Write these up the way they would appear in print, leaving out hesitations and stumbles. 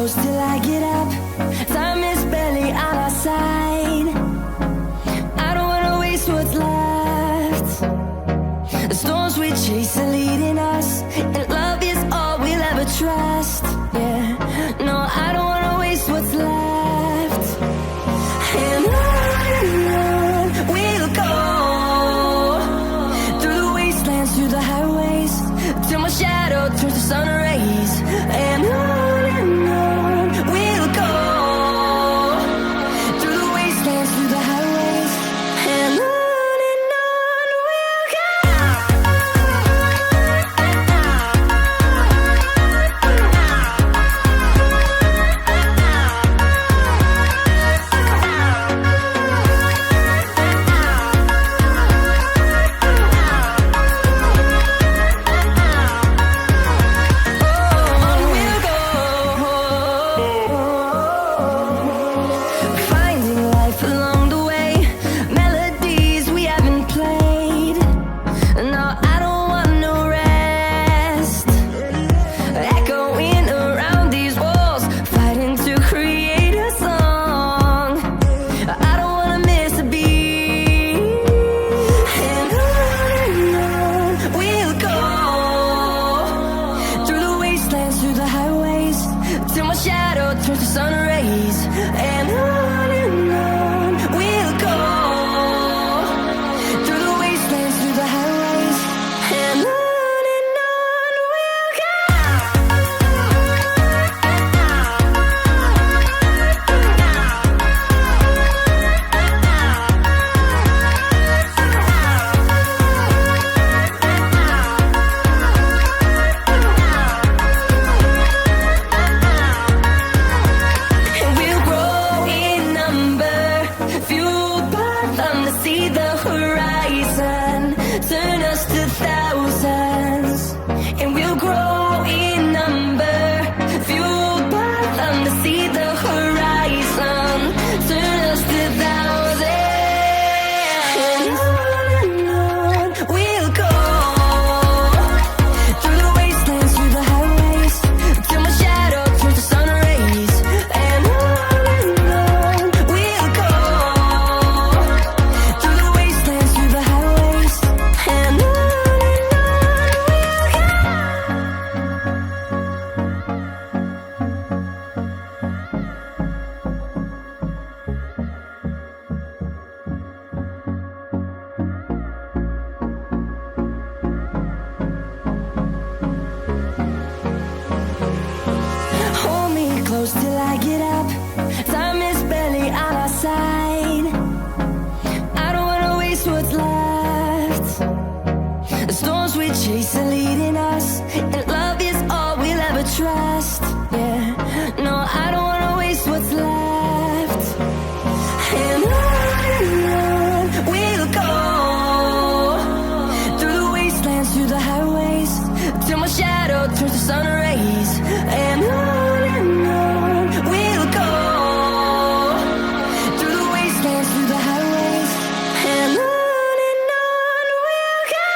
close till I get up. Time is barely on our side. I don't wanna waste what's left. The storms we chase are leading us, and love is all we'll ever trust. Yeah, no, I don't wanna waste what's left. And on we'll go, through the wastelands, through the highways, till my shadow turns to sun rays. And on we'll go, through the wastelands, through the highways, and on we'll go. Finding life along the way, melodies we haven't played. No, I don't want no rest. Echoing around these walls, fighting to create a song. I don't wanna miss a beat. And on we'll go, through the wastelands, through the highways, till my shadow turns to sun rays. And on we'll go, through the wastelands, through the highways, and on we'll go. And we'll grow in number, fueled by them to see the horizon, turn us to thousands. And we'll grow in number, fueled by them to see the horizon, turn us to thousands. And on we'll go, through the wastelands, through the highways, till my shadow turns to sun rays. And on we'll go, through the wastelands, through the highways, and on we'll go. Hold me close till I get up. Time is barely on our side. I don't wanna waste what's left. The storms we chase are leading us, and love is all we'll ever trust. Yeah, no, I don't wanna waste what's left. And on we'll go, through the wastelands, through the highways, till my shadow turns to sun rays. And on we'll go, through the wastelands, through the highways, and on we'll go.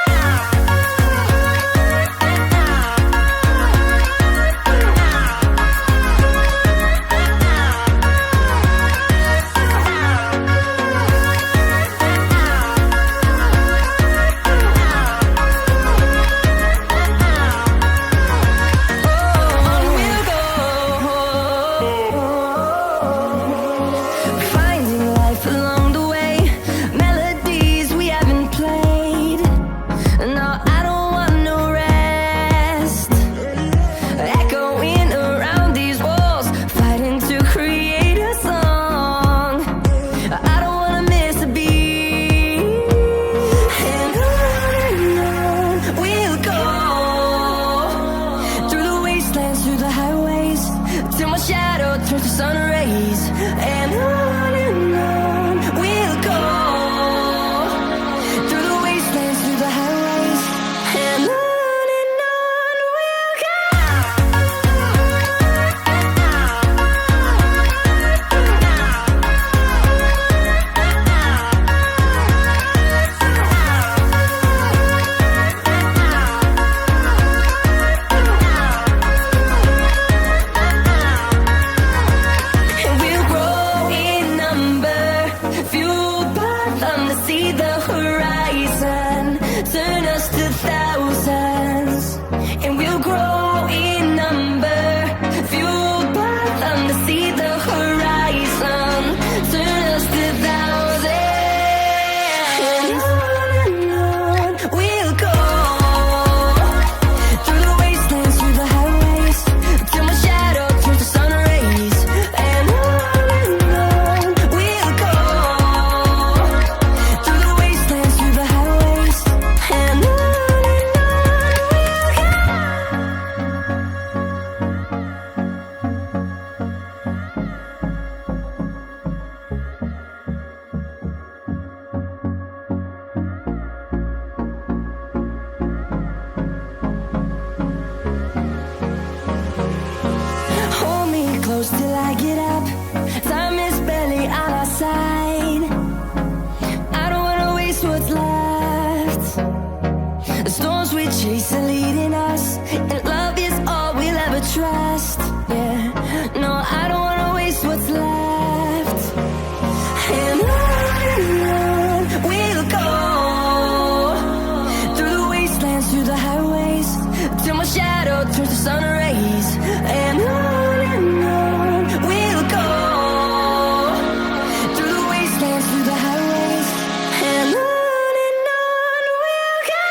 close till I get up. Time is barely on our side. I don't wanna waste what's left. The storms we chase are leading us, and love is all we'll ever trust. Yeah, no, I don't wanna waste what's left. And on we'll go, through the wastelands, through the highways, till my shadow turns to sun rays. And on we'll go, through the wastelands, through the highways, and on we'll go.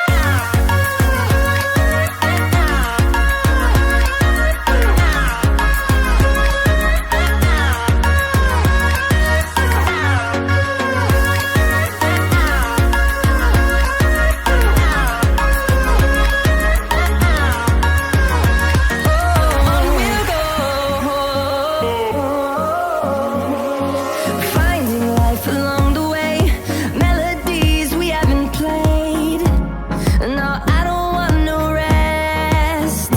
Finding life along the way, melodies we haven't played. No, I don't want no rest.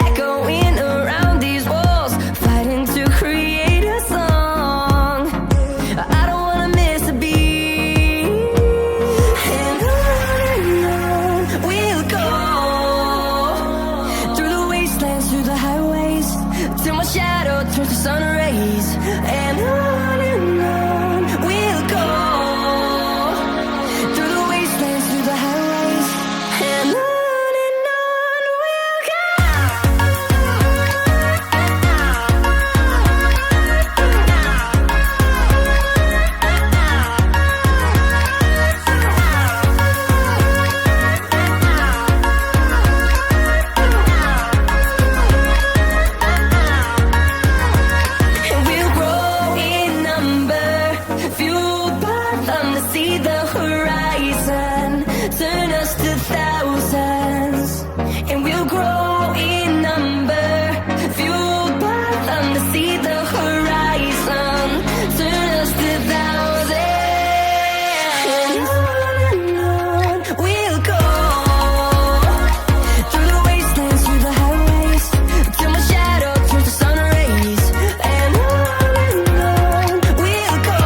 Echoing around these walls, fighting to create a song. I don't wanna miss a beat. And on we'll go, through the wastelands, through the highways, till my shadow turns to sun rays. And on we'll go, through the wastelands, through the highways, and on we'll go. And we'll grow in number, fueled by them to see the horizon, turn us to thousands. And we'll grow in number, fueled by them to see the horizon, turn us to thousands. And on we'll go, through the wastelands, through the highways, till my shadow turns to sun rays. And on we'll go,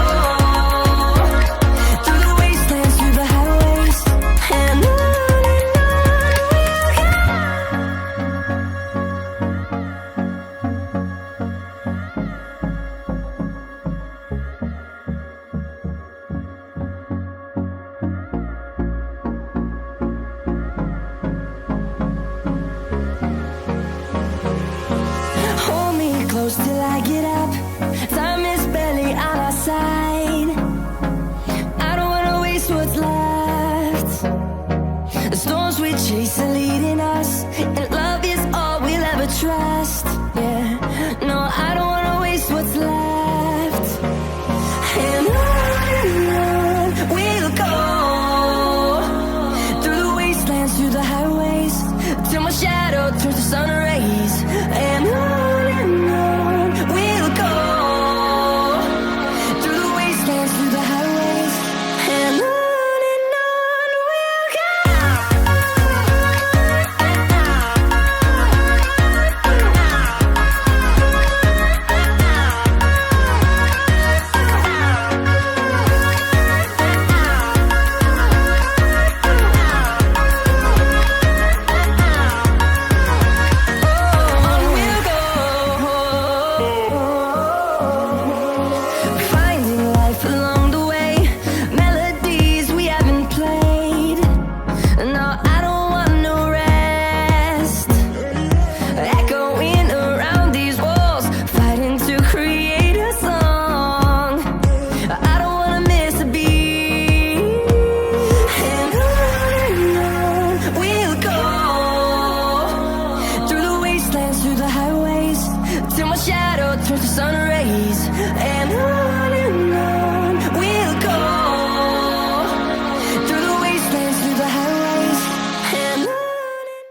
through the wastelands, through the highways, and on we'll go. Hold me close till I get up. Time is barely on our side. I don't wanna waste what's left. The storms we chase are leading us, and love is all we'll ever trust. Yeah, no, I don't wanna waste what's left. And on we'll go, through the wastelands, through the highways, till my shadow turns to sun rays. And on we'll go, through the wastelands, through the highways, and on we'll go. Finding life along the way, melodies we haven't played. No, I don't want no rest. Echoing around these walls, fighting to create a song. I don't wanna miss a beat. And on we'll go, through the wastelands, through the highways, till my shadow turns to sun rays. And on